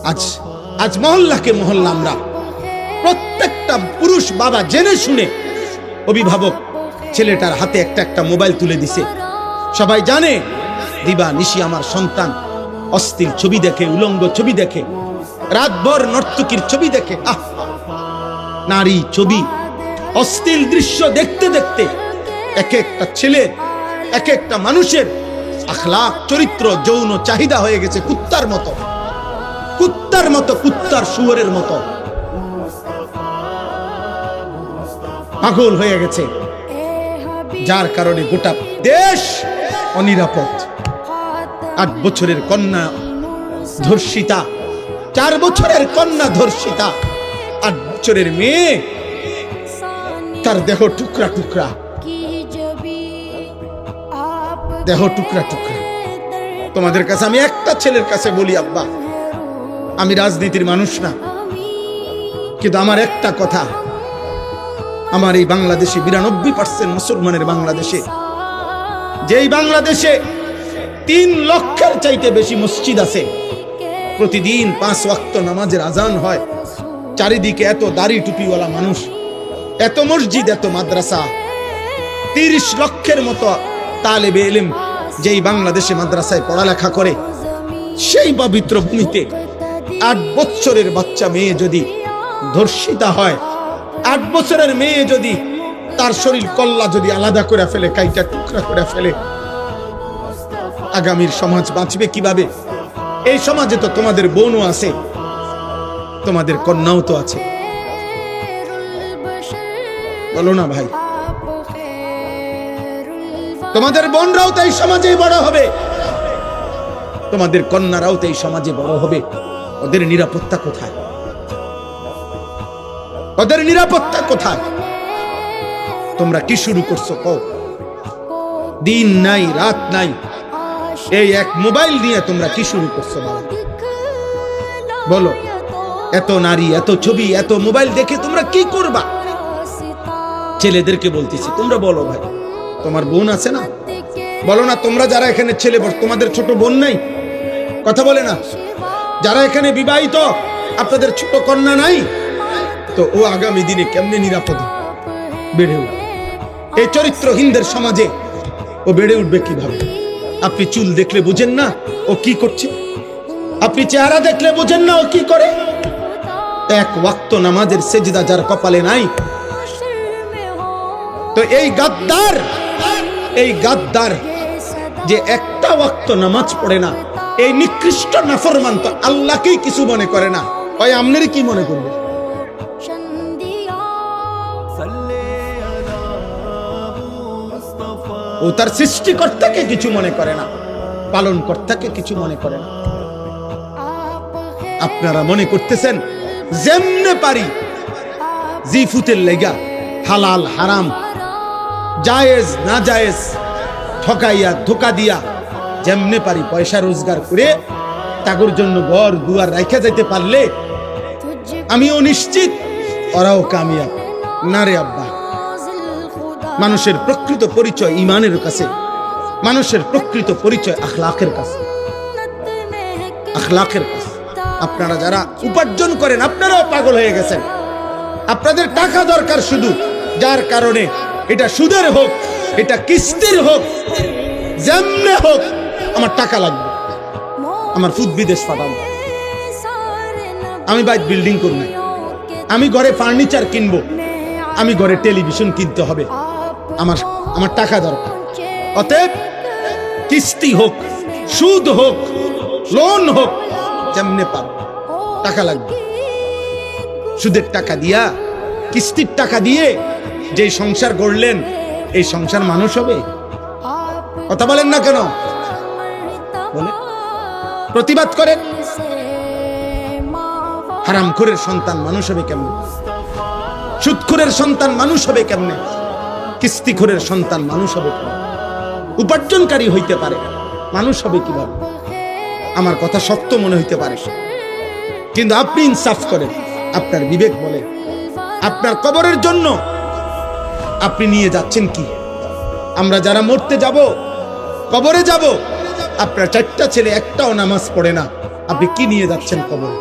আজ আজ মহল্লাকে মহল্লা আমরা প্রত্যেকটা পুরুষ বাবা জেনে শুনে অভিভাবক ছেলেটার হাতে একটা একটা মোবাইল তুলে দিছে। সবাই জানে দিবা নিশি আমার সন্তান অস্থির ছবি দেখে, উলঙ্গ ছবি দেখে, রাতভর নর্তকীর ছবি দেখে। নারী ছবি, অস্থির দৃশ্য দেখতে দেখতে এক একটা ছেলে, এক একটা মানুষের আখলাক, চরিত্র, যৌন চাহিদা হয়ে গেছে কুত্তার মতো, কুত্তার মতো, কুত্তার শুয়োরের মতো পাগল হয়ে গেছে, যার কারণে গোটা দেশ অনিরাপদ। 8 বছরের কন্যা ধর্ষিতা, 4 বছরের কন্যা ধর্ষিতা, 8 বছরের মেয়ে, তার দেহ টুকরা টুকরা, দেহ টুকরা টুকরা। তোমাদের কাছে আমি একটা ছেলের কাছে বলি, আব্বা আমি রাজনীতির মানুষ না, কিন্তু আমার একটা কথা, আমার এই বাংলাদেশে 92% মুসলমানের বাংলাদেশে, যেই বাংলাদেশে 3 লক্ষের চাইতে বেশি মসজিদ আছে, প্রতিদিন 5 ওয়াক্ত নামাজের আজান হয়, চারিদিকে এত দাড়ি টুপিওয়ালা মানুষ, এত মসজিদ, এত মাদ্রাসা, 30 লক্ষের মতো তালেবে ইলম যেই বাংলাদেশে মাদ্রাসায় পড়ালেখা করে, সেই পবিত্র ভূমিতে 8 বছরের বাচ্চা মেয়ে যদি ধর্ষিতা হয়, 8 বছরের মেয়ে যদি তার শরীর কল্লা যদি আলাদা করে ফেলে, কাইটা টুকরা করে ফেলে, আগামীর সমাজ বাঁচবে কিভাবে? এই সমাজে তো তোমাদের বোনও আছে, তোমাদের কন্যাও তো আছে, বলো না ভাই? তোমাদের বোনরাও তো এই সমাজেই বড় হবে, তোমাদের কন্যারাও তো এই সমাজে বড় হবে। ওদের নিরাপত্তা কোথায়? ওদের নিরাপত্তা কোথায়? তোমরা কি শুরু করছো? কও, দিন নাই রাত নাই, এই এক মোবাইল নিয়ে তোমরা কি শুরু করছো? বলো, এত নারী, এত ছবি, এত মোবাইল দেখে তোমরা কি করবা? ছেলেদেরকে বলতেছি, তোমরা বলো ভাই, তোমার বোন আছে না? বলো না, তোমরা যারা এখানে ছেলে, তোমাদের ছোট বোন নাই? কথা বলে না? যারা এখানে বিবাহিত, আপনাদের ছোট কন্যা নাই? তো ও আগামী দিনে কেমনে নিরাপদ বেড়ে উঠবে? এই চরিত্রহীনদের সমাজে ও বেড়ে উঠবে কিভাবে? আপনি চুল দেখলে বুঝেন না ও কি করছে? আপনি চেহারা দেখলে বুঝেন না ও কি করে? 1 ওয়াক্ত নামাজের সেজদা যার কপালে নাই, তো এই গাদ্দার, এই গাদ্দার যে একটা ওয়াক্ত নামাজ পড়ে না, এই নিকৃষ্ট নাফরমান তো আল্লাহকেই কিছু মনে করে না, ওই আমনেরই কি মনে করবে? ও তার সৃষ্টিকর্তাকে কিছু মনে করে না, পালনকর্তাকে কিছু মনে করে না। আপনারা মনে করতেছেন যেমনে পারি জিফুতের লেগা হালাল হারাম, জায়েজ না জায়েজ, ঠকাইয়া ধোকা দিয়া যেমনে পারি পয়সা রোজগার করে তাগর জন্য ঘর দুয়ার রাখা যাইতে পারলে আমিও নিশ্চিত ওরাও কামিয়াব। না রে আব্বা, মানুষের প্রকৃত পরিচয় ঈমানের কাছে, মানুষের প্রকৃত পরিচয় আখলাকের কাছে, আখলাকের কাছে। আপনারা যারা উপার্জন করেন, আপনারাও পাগল হয়ে গেছেন। আপনাদের টাকা দরকার শুধু, যার কারণে এটা সুদের হোক, এটা কিস্তির হোক, যেমনে হোক আমার টাকা লাগবে, আমার ফুদ বিদেশ পাঠাবো, আমি বাইক বিল্ডিং করবো, আমি ঘরে ফার্নিচার কিনবো, আমি ঘরে টেলিভিশন কিনতে হবে, আমার টাকা দরকার। অতএব কিস্তি হোক, সুদ হোক, লোন হোক, যেমনে পাব টাকা লাগবে। সুদের টাকা দিয়া, কিস্তির টাকা দিয়ে যে সংসার গড়লেন, এই সংসার মানুষ হবে? কথা বলেন না কেন? বলে প্রতিবাদ করেন। হারামখোরের সন্তান মানুষ হবে কেমনে? সুদখোরের সন্তান মানুষ হবে কেমনে? কিস্তিখোরের সন্তান মানুষ হবে কেমনে? উপার্জনকারী হইতে পারে, মানুষ হবে কিভাবে? আমার কথা শক্ত মনে হইতে পারে, কিন্তু আপনি ইনসাফ করেন, আপনার বিবেক বলে আপনার কবরের জন্য আপনি নিয়ে যাচ্ছেন কি? আমরা যারা মরতে যাব, কবরে যাব, আপনার 4টা ছেলে একটাও নামাজ পড়ে না, আপনি কি নিয়ে যাচ্ছেন কবরে?